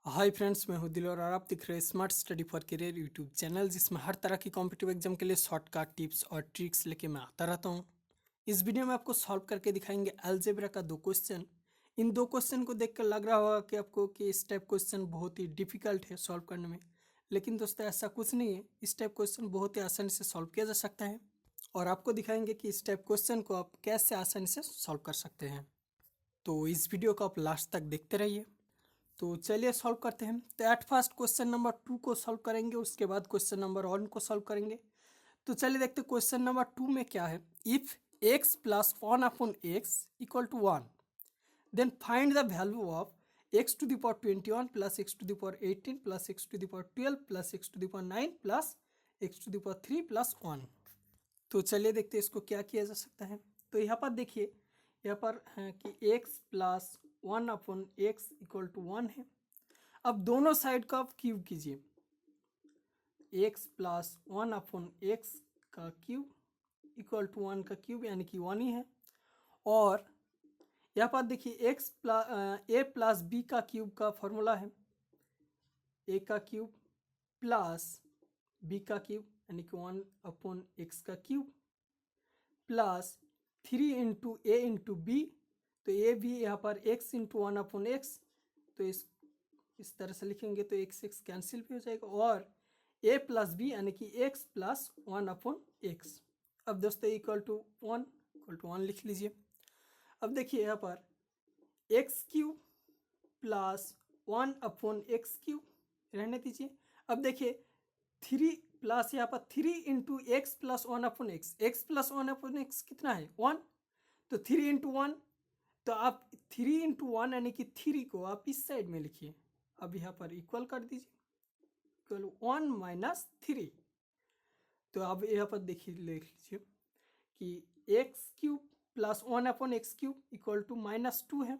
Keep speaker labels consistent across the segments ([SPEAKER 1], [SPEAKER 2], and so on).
[SPEAKER 1] Hi friends, मैं हूं दिल और आप दिख रहे हैं smart study for career YouTube channel, जिसमें हर तरह की कॉम्पिटिटिव एग्जाम के लिए शॉर्टकट टिप्स और ट्रिक्स लेके मैं आता रहता हूं। इस वीडियो में आपको सॉल्व करके दिखाएंगे अलजेब्रा का 2 क्वेश्चन। इन 2 क्वेश्चन को देखकर लग रहा होगा कि आपको कि इस टाइप क्वेश्चन बहुत ही डिफिकल्ट है सॉल्व करने में, लेकिन दोस्तों ऐसा कुछ नहीं है। इस टाइप क्वेश्चन बहुत ही आसानी से सॉल्व किया जा सकता है और आपको दिखाएंगे कि इस टाइप क्वेश्चन को आप कैसे आसानी से सॉल्व कर सकते हैं। तो इस वीडियो को आप लास्ट तक देखते रहिए। तो चलिए सॉल्व करते हैं। तो एट फर्स्ट क्वेश्चन नंबर 2 को सॉल्व करेंगे, उसके बाद क्वेश्चन नंबर 1 को सॉल्व करेंगे। तो चलिए देखते हैं क्वेश्चन नंबर 2 में क्या है। If x plus 1 upon x equal to 1, then find the value of x to the power 21 plus x to the power 18 plus x to the power 12 plus x to the power 9 plus x to the power 3 plus 1। तो चलिए देखते हैं इसको क्या किया जा सकता है। तो यहाँ पर देखिए, यहाँ पर है कि x plus 1 upon x equal to 1 है। अब दोनों साइड का आप क्यूब कीजिए। x प्लस 1 अपॉन एक्स का क्यूब इक्वल टू 1 का क्यूब यानी कि 1 ही है। और यहाँ पर देखिए x प्लस ए प्लस बी का क्यूब का फॉर्मूला है a का क्यूब प्लस b का क्यूब यानी कि 1 अपॉन एक्स का cube plus 3 into a into B. तो ए भी यहाँ पर x इंटू 1 अपॉन एक्स, तो इस तरह से लिखेंगे तो x कैंसिल भी हो जाएगा। और a प्लस बी यानी कि x प्लस 1 अपॉन एक्स। अब दोस्तों इक्वल टू 1 लिख लीजिए। अब देखिए यहाँ पर x cube plus 1 upon x cube रहने दीजिए। अब देखिए 3 प्लस यहाँ पर 3 into x plus 1 upon x, x plus 1 upon x कितना है 1, तो 3 इंटू 1। तो आप 3 इंटू 1 यानी कि 3 को आप इस साइड में लिखिए। अब यहाँ पर इक्वल कर दीजिए, इक्वल 1 माइनस 3। तो अब यहाँ पर देखिए लिख लीजिए कि x cube plus 1 upon x cube equal to -2 है।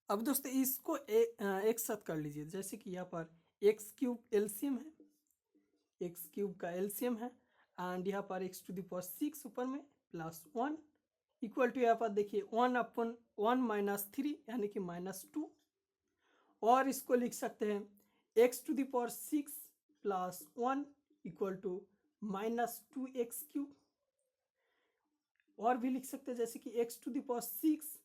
[SPEAKER 1] अब दोस्तों इसको एक साथ कर लीजिए, जैसे कि यहाँ पर एक्स क्यूब एलसीएम है, एक्स क्यूब का एलसीएम है एंड यहाँ पर एक्स टू द पावर 6 ऊपर में प्लस 1 इक्वल टू यहाँ पर देखिए 1 अपॉन 1 माइनस 3 यानी कि -2। और इसको लिख सकते हैं x to the power 6 plus 1 equal to -2x cube. और भी लिख सकते हैं जैसे कि एक्स टू द पावर 6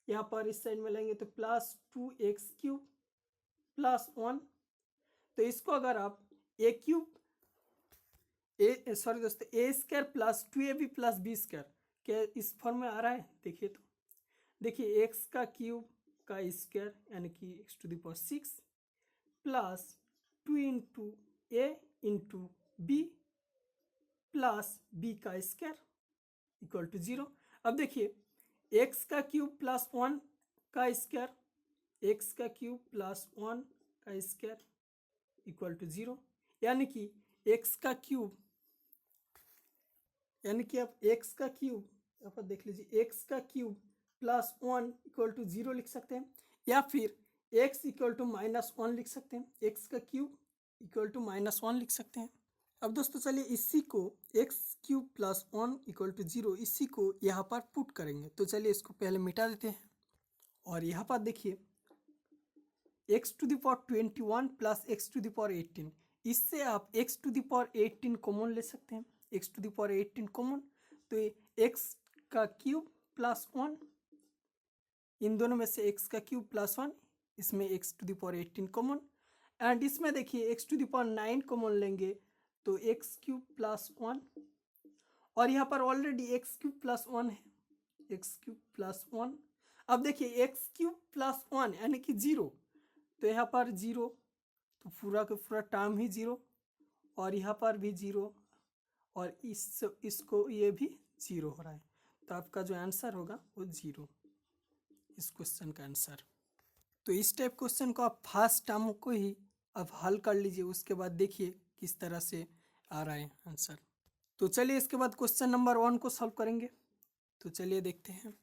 [SPEAKER 1] यहाँ पर इस साइड में लेंगे तो प्लस 2x क्यूब प्लस 1। तो इसको अगर आप ए क्यूब सॉरी दोस्तों a square plus 2ab plus b square के इस फॉर्म में आ रहा है। देखिए तो देखिए एक्स का क्यूब का स्क्वायर यानी कि x to the power 6 plus 2 into a into b plus b का स्क्वायर इक्वल टू 0। अब देखिए एक्स का क्यूब प्लस 1 का स्क्वायर, एक्स का क्यूब प्लस 1 का स्क्वायर इक्वल टू 0, यानी कि एक्स का क्यूब यानी कि आप एक्स का क्यूब यहाँ पर देख लीजिए एक्स का क्यूब प्लस 1 इक्वल टू 0 लिख सकते हैं, या फिर एक्स इक्वल टू -1 लिख सकते हैं। एक्स का क्यूब इक्वल टू -1 लिख सकते हैं। अब दोस्तों चलिए इसी को x cube plus 1 equal to 0 इसी को यहाँ पर पुट करेंगे। तो चलिए इसको पहले मिटा देते हैं। और यहाँ पर देखिए x to the power 21 plus x to the power 18, इससे आप x to the power 18 common ले सकते हैं। X to the power 18 common, तो एक्स का क्यूब प्लस 1, इन दोनों में से एक्स का क्यूब प्लस 1, इसमें x to the power 18 common. And इसमें देखिए x to the power 9 common लेंगे तो एक्स क्यूब प्लस 1। और यहाँ पर ऑलरेडी एक्स क्यूब प्लस 1 है, एक्स क्यूब प्लस 1। अब देखिए एक्स क्यूब प्लस 1 यानी कि 0, तो यहाँ पर 0, तो पूरा का पूरा टर्म ही 0, और यहाँ पर भी 0, और इसको ये भी 0 हो रहा है। तो आपका जो आंसर होगा वो 0, इस क्वेश्चन का आंसर। तो इस टाइप क्वेश्चन को आप फर्स्ट टर्म को ही अब हल कर लीजिए, उसके बाद देखिए किस तरह से आ रहा है आंसर। तो चलिए इसके बाद क्वेश्चन नंबर 1 को सॉल्व करेंगे। तो चलिए देखते हैं।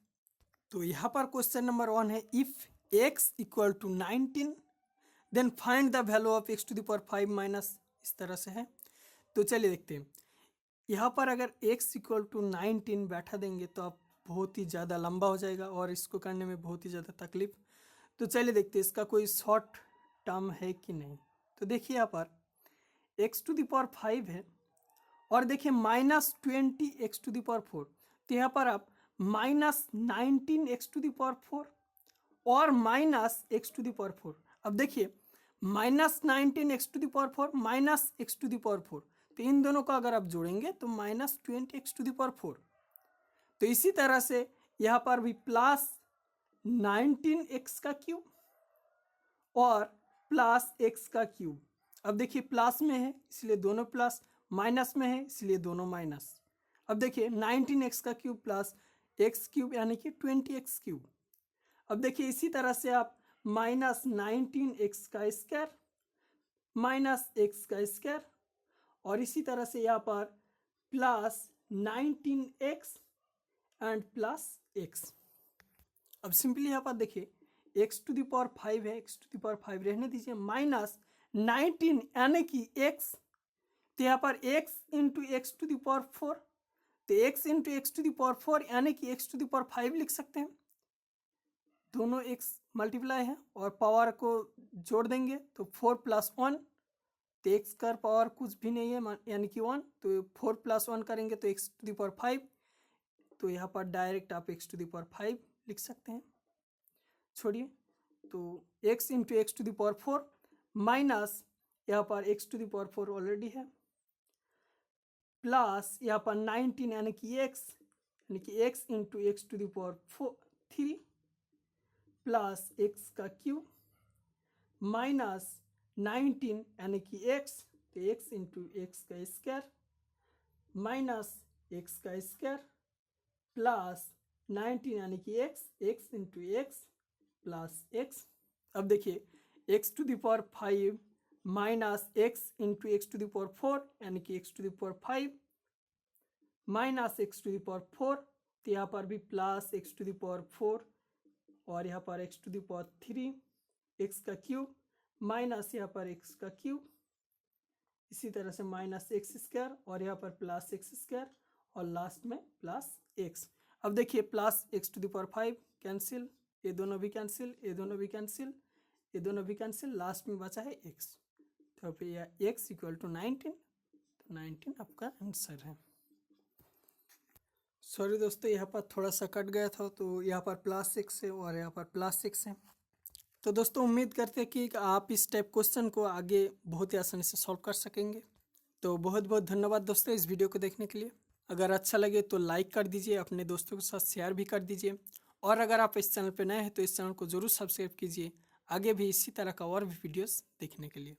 [SPEAKER 1] तो यहाँ पर क्वेश्चन नंबर 1 है if x equal to 19 then find the value of x to the power 5 minus, इस तरह से है। तो चलिए देखते हैं। यहाँ पर अगर x इक्वल टू 19 बैठा देंगे तो आप बहुत ही ज़्यादा लंबा हो जाएगा और इसको करने में बहुत ही ज़्यादा तकलीफ। तो चलिए देखते हैं इसका कोई शॉर्ट टर्म है कि नहीं। तो देखिए यहाँ पर x⁵ है और देखिए -20 x⁴। तो यहाँ पर आप -19 x⁴ और -x⁴। अब देखिए -19 x⁴ माइनस x⁴, तो इन दोनों को अगर आप जोड़ेंगे तो -20 x⁴। तो इसी तरह से यहाँ पर भी +19x³ और +x³। अब देखिए प्लस में है इसलिए दोनों प्लस, माइनस में है इसलिए दोनों माइनस। अब देखिए 19x³ प्लस x³ यानी कि 20x³। अब देखिए इसी तरह से आप -19x² -x² और इसी तरह से यहाँ पर +19x एंड +x। अब सिंपली यहाँ पर देखिए x⁵ है, x⁵ रहने दीजिए, -19 यानी कि x, तो यहाँ पर x इंटू x⁴, तो x इंटू x⁴ यानी कि x⁵ लिख सकते हैं। दोनों x मल्टीप्लाई है और पावर को जोड़ देंगे तो 4 + 1, तो x का पावर कुछ भी नहीं है यानी कि 1, तो 4 + 1 करेंगे तो x⁵, तो यहाँ पर डायरेक्ट आप x⁵ लिख सकते हैं। छोड़िए, तो x इंटू x⁴ माइनस यहाँ पर x⁴ ऑलरेडी है, प्लस यहाँ पर 19 यानी कि x into x⁴ plus x³ minus 19 यानी कि x, तो x into x² minus x² plus 19 यानी कि x into x plus x। अब देखिए x⁵ minus x into x⁴ यानी कि x⁵ माइनस x⁴, तो यहाँ पर भी प्लस x⁴ और यहाँ पर x⁵ x³ माइनस यहाँ पर x³, इसी तरह से माइनस x² और यहाँ पर प्लस x² और लास्ट में प्लस x। अब देखिए प्लस x⁵ कैंसिल, ये दोनों भी कैंसिल, ये दोनों भी कैंसिल, ये दोनों भी कैंसिल, लास्ट में बचा है x। तो फिर यह x = 19, तो 19 आपका आंसर है। सॉरी दोस्तों, यहाँ पर थोड़ा सा कट गया था, तो यहाँ पर +6 है और यहाँ पर +6 है। तो दोस्तों उम्मीद करते हैं कि आप इस टाइप क्वेश्चन को आगे बहुत ही आसानी से सॉल्व कर सकेंगे। तो बहुत बहुत धन्यवाद दोस्तों इस वीडियो को देखने के लिए। अगर अच्छा लगे तो लाइक कर दीजिए, अपने दोस्तों के साथ शेयर भी कर दीजिए, और अगर आप इस चैनल पर नए हैं तो इस चैनल को ज़रूर सब्सक्राइब कीजिए आगे भी इसी तरह का और भी वीडियोस देखने के लिए।